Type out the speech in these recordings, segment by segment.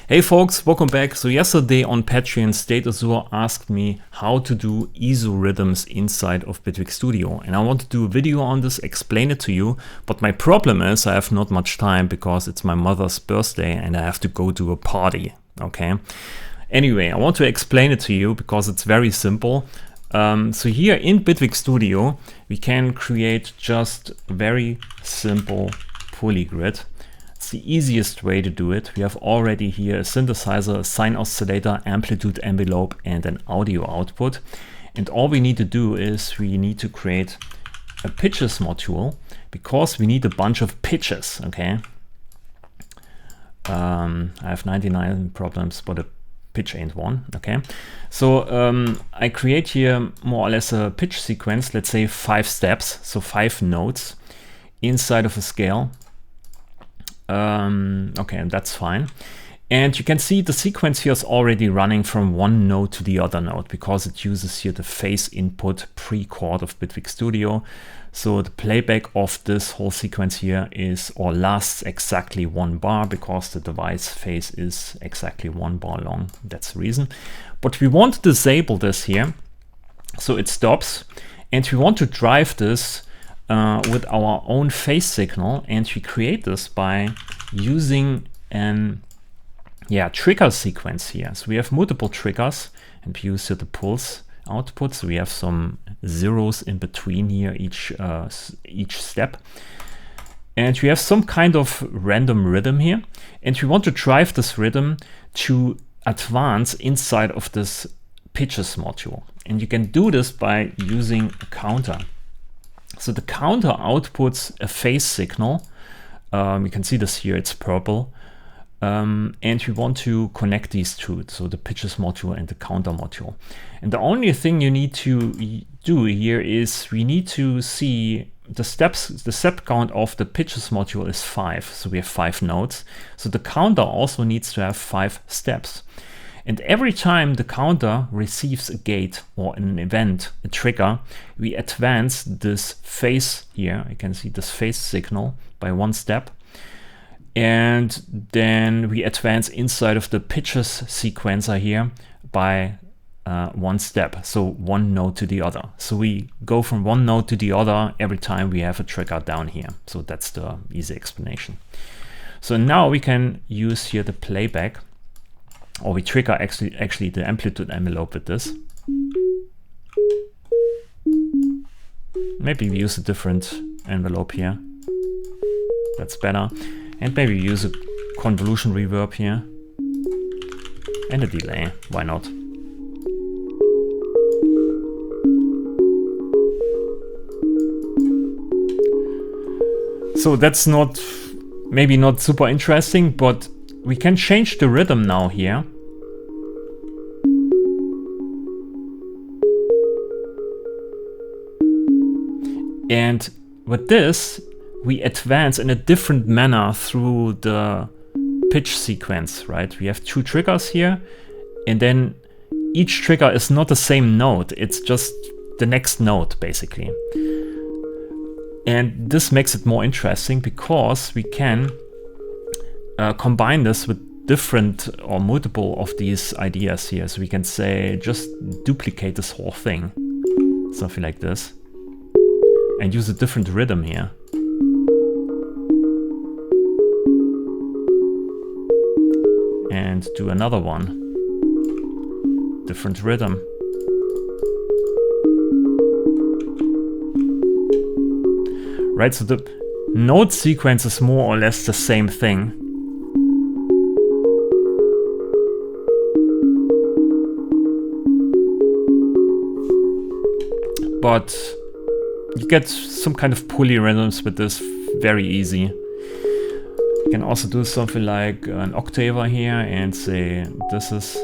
Hey folks, welcome back. So yesterday on Patreon, State Azure asked me how to do ISO rhythms inside of Bitwig Studio. And I want to do a video on this, explain it to you. But my problem is I have not much time because it's my mother's birthday and I have to go to a party, okay? Anyway, I want to explain it to you because it's very simple. So here in Bitwig Studio, we can create just very simple polygrid. It's the easiest way to do it. We have already here a synthesizer, a sine oscillator, amplitude envelope, and an audio output. And all we need to do is we need to create a pitches module because we need a bunch of pitches, okay? I have 99 problems, but a pitch ain't one, okay? So I create here more or less a pitch sequence, let's say 5 steps, so 5 notes inside of a scale. Okay, and that's fine. And you can see the sequence here is already running from one note to the other note because it uses here the phase input pre-chord of Bitwig Studio. So the playback of this whole sequence here is or lasts exactly 1 bar because the device phase is exactly 1 bar long. That's the reason. But we want to disable this here so it stops, and we want to drive this with our own phase signal, and we create this by using an trigger sequence here. So we have multiple triggers and we use here the pulse output. So we have some zeros in between here each step, and we have some kind of random rhythm here, and we want to drive this rhythm to advance inside of this pitches module, and you can do this by using a counter. So the counter outputs a phase signal. You can see this here, it's purple. And we want to connect these two, so the pitches module and the counter module. And the only thing you need to do here is we need to see the steps. The step count of the pitches module is 5. So we have 5 notes. So the counter also needs to have 5 steps. And every time the counter receives a gate or an event, a trigger, we advance this phase here. You can see this phase signal by 1 step. And then we advance inside of the pitches sequencer here by 1 step. So 1 note to the other. So we go from 1 note to the other every time we have a trigger down here. So that's the easy explanation. So now we can use here the playback. Or we trigger actually the amplitude envelope with this. Maybe we use a different envelope here. That's better. And maybe use a convolution reverb here. And a delay. Why not? So that's maybe not super interesting, but we can change the rhythm now here. And with this, we advance in a different manner through the pitch sequence, right? We have 2 triggers here, and then each trigger is not the same note. It's just the next note, basically. And this makes it more interesting because we can combine this with different or multiple of these ideas here. So we can say just duplicate this whole thing, something like this, and use a different rhythm here. And do another one, different rhythm. Right, so the note sequence is more or less the same thing. But you get some kind of polyrhythms with this very easy. You can also do something like an octaver here and say this is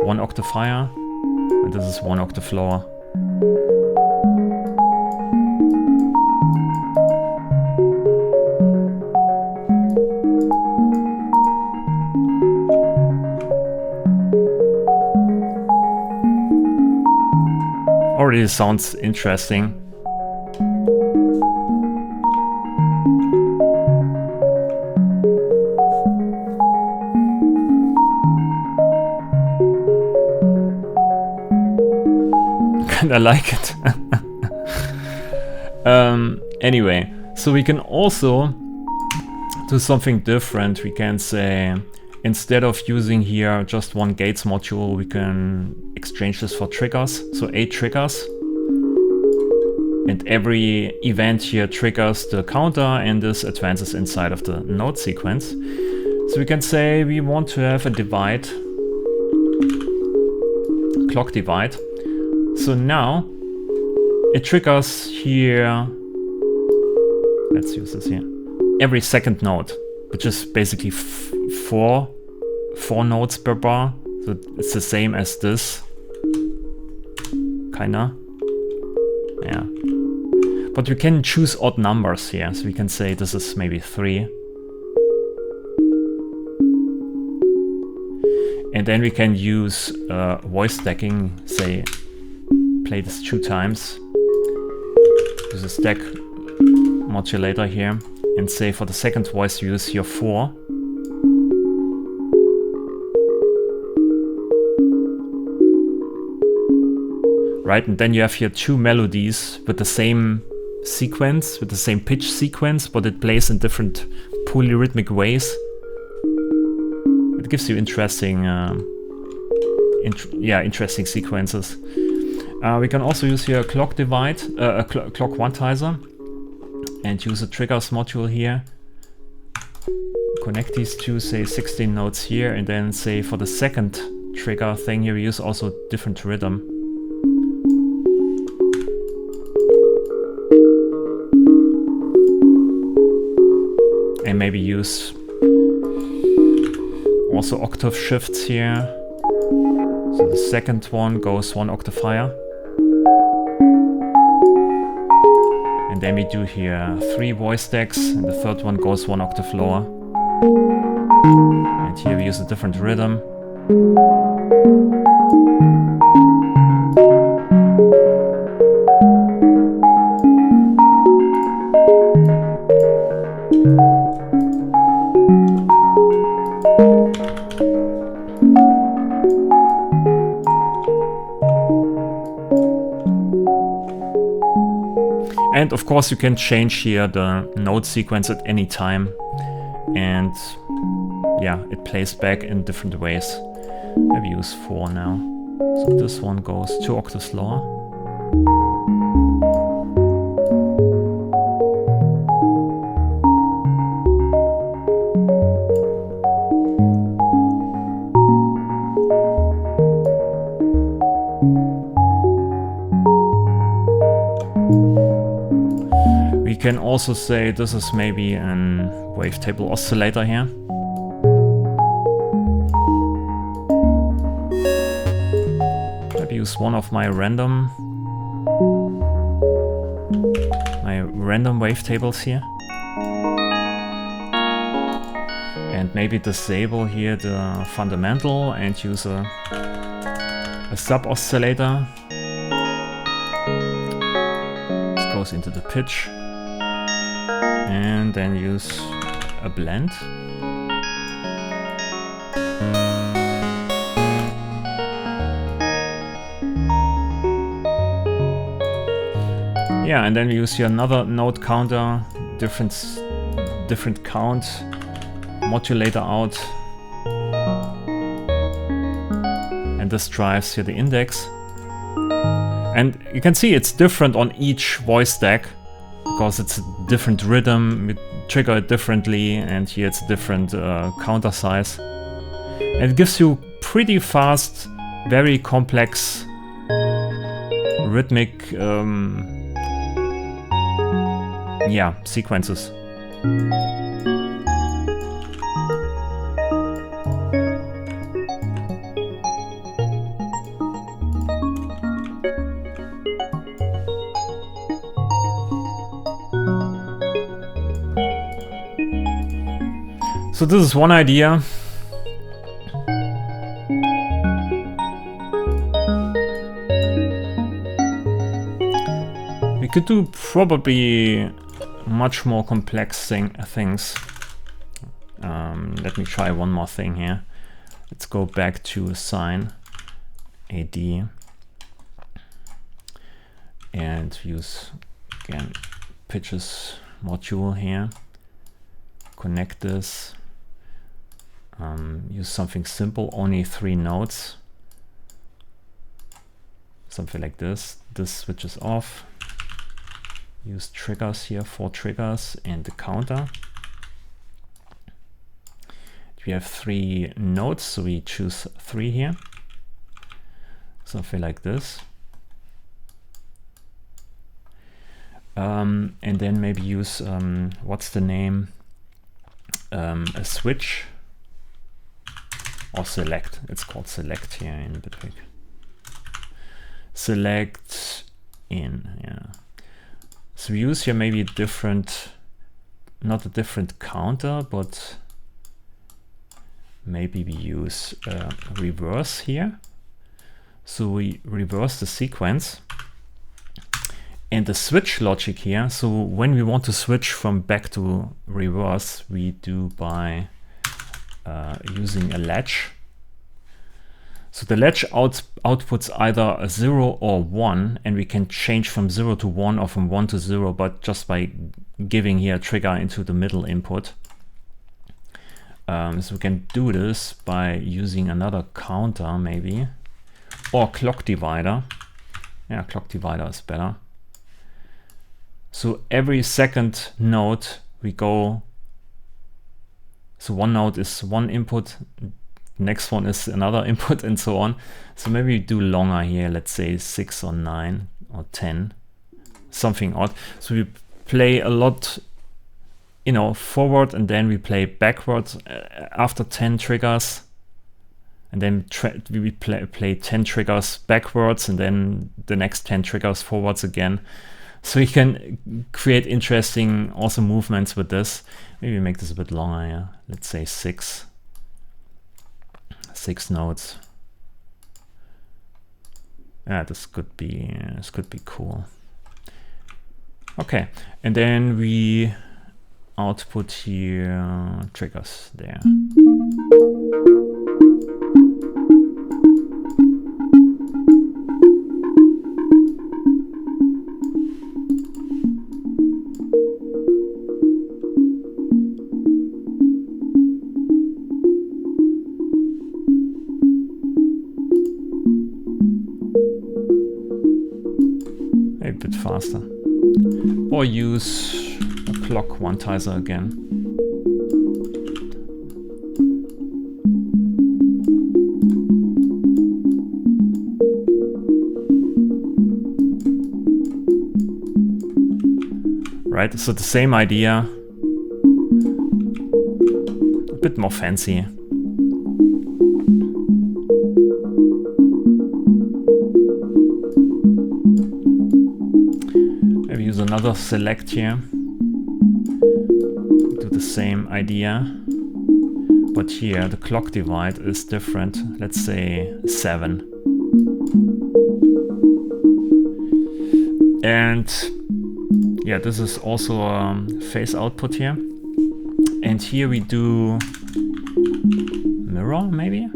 1 octave higher and this is 1 octave lower. Already sounds interesting. kind of like it. Anyway, so we can also do something different. We can say, instead of using here just one gates module, we can exchange this for triggers. So 8 triggers. And every event here triggers the counter, and this advances inside of the note sequence. So we can say we want to have a divide, clock divide. So now it triggers here, let's use this here, every second note, which is basically four notes per bar. So it's the same as this, kinda, yeah. But we can choose odd numbers here, so we can say this is maybe 3. And then we can use voice stacking, say, play this 2 times. Use a stack modulator here, and say for the second voice use here 4. Right, and then you have here 2 melodies with the same sequence, with the same pitch sequence, but it plays in different polyrhythmic ways. It gives you interesting, interesting sequences. We can also use here a clock divide, a clock quantizer, and use a triggers module here. Connect these two, say 16 notes here, and then say for the second trigger thing here, we use also different rhythm. And maybe use also octave shifts here. So the second one goes 1 octave higher. And then we do here 3 voice stacks, and the third one goes 1 octave lower. And here we use a different rhythm. And of course you can change here the note sequence at any time, and yeah, it plays back in different ways. Maybe use 4 now. So this one goes 2 octaves lower. We can also say this is maybe an wavetable oscillator here. Maybe use one of my random wavetables here. And maybe disable here the fundamental and use a sub oscillator. This goes into the pitch. And then use a blend. Yeah, and then we use here another note counter, different count, modulator out. And this drives here the index. And you can see it's different on each voice stack, because it's a different rhythm, we trigger it differently, and here it's a different counter size. And it gives you pretty fast, very complex rhythmic sequences. So this is one idea. We could do probably much more complex things. Let me try one more thing here. Let's go back to sine AD. and use again pitches module here. Connect this. Use something simple, only 3 notes. Something like this. This switches off. Use triggers here, 4 triggers and the counter. We have 3 notes, so we choose 3 here. Something like this. And then maybe use, what's the name? A switch or select. It's called select here in Bitwig. Select in, yeah. So we use here maybe a different, not a different counter, but maybe we use reverse here. So we reverse the sequence and the switch logic here. So when we want to switch from back to reverse, we do by using a latch. So the latch outputs either a 0 or 1, and we can change from 0 to 1 or from 1 to 0, but just by giving here a trigger into the middle input. So we can do this by using another counter maybe, or clock divider. Yeah, clock divider is better. So every second note we go, so one note is one input, next one is another input, and so on. So maybe we do longer here, let's say 6 or 9 or 10, something odd. So we play a lot, you know, forward, and then we play backwards after 10 triggers, and then we play 10 triggers backwards, and then the next 10 triggers forwards again. So you can create interesting also movements with this. Maybe make this a bit longer, yeah. Let's say 6 notes. Yeah, this could be cool. Okay, and then we output here triggers there. A bit faster. Or use a clock quantizer again. Right, so the same idea, a bit more fancy. Maybe use another select here. Do the same idea, but here the clock divide is different. Let's say 7. And yeah, this is also a phase output here. And here we do mirror, maybe?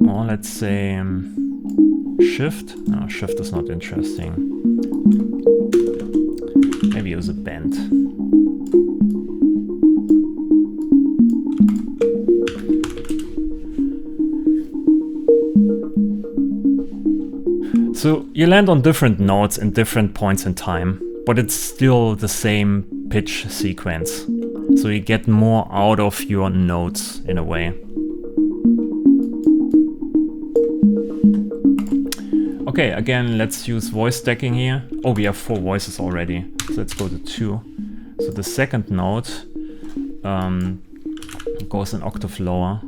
Or let's say shift. No, shift is not interesting. Maybe use a bend. So you land on different notes in different points in time, but it's still the same pitch sequence. So you get more out of your notes in a way. Okay, again, let's use voice stacking here. Oh, we have 4 voices already. So let's go to 2. So the second note goes an octave lower.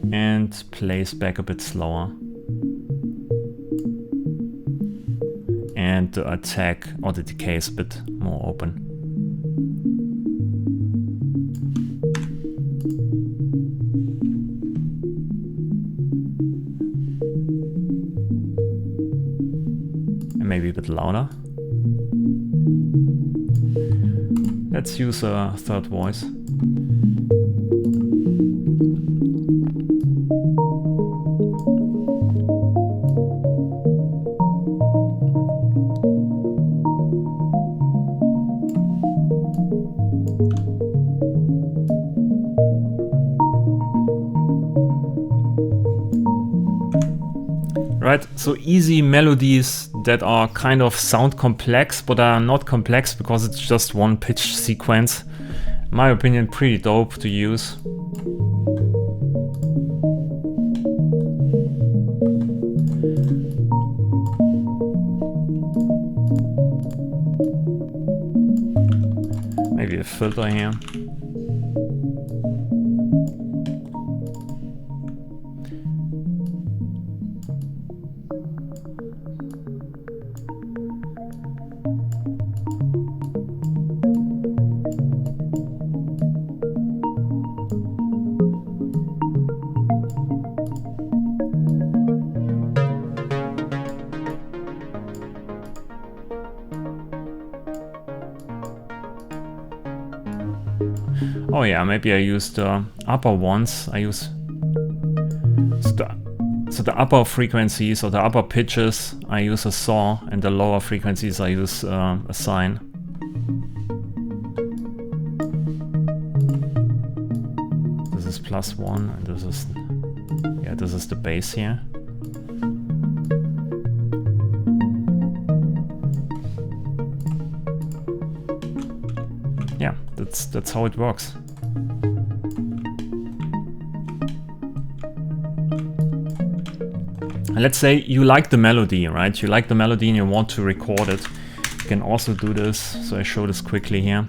And plays back a bit slower. And the attack or the decay is a bit more open. And maybe a bit louder. Let's use a third voice. Right, so easy melodies that are kind of sound complex, but are not complex because it's just one pitch sequence. In my opinion, pretty dope to use. Maybe a filter here. Oh yeah, maybe I use the upper ones. I use so the upper frequencies or the upper pitches I use a saw, and the lower frequencies I use a sine. This is +1, and this is the bass here. Yeah, that's how it works. Let's say you like the melody, right? You like the melody and you want to record it. You can also do this. So I show this quickly here.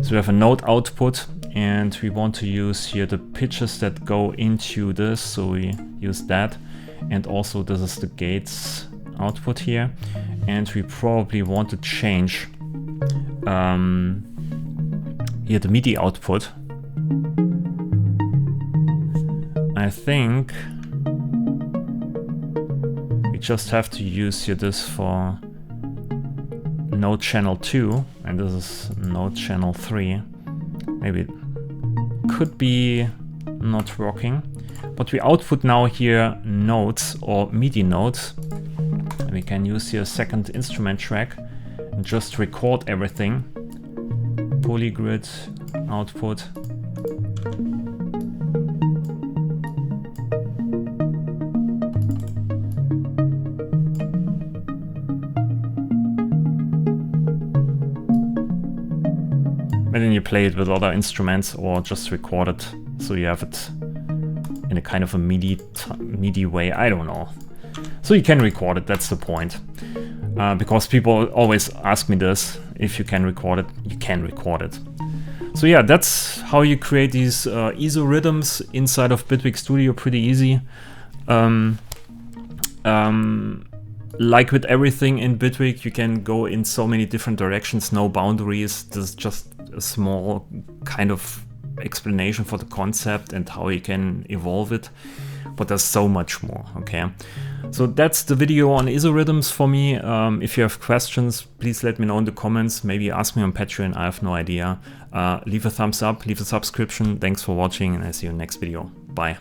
So we have a note output, and we want to use here the pitches that go into this. So we use that. And also this is the gates output here. And we probably want to change here the MIDI output. I think we just have to use here this for node channel 2, and this is node channel 3. Maybe it could be not working, but we output now here notes or MIDI notes, and we can use here a second instrument track and just record everything. Polygrid output. And then you play it with other instruments or just record it so you have it in a kind of a MIDI way. I don't know. So you can record it, that's the point. Because people always ask me this, if you can record it, you can record it. So yeah, that's how you create these isorhythms inside of Bitwig Studio, pretty easy. Like with everything in Bitwig, you can go in so many different directions, no boundaries. This is just a small kind of explanation for the concept and how you can evolve it, but there's so much more, okay? So that's the video on isorhythms for me. If you have questions, please let me know in the comments. Maybe ask me on Patreon, I have no idea. Leave a thumbs up, leave a subscription. Thanks for watching, and I see you in the next video. Bye.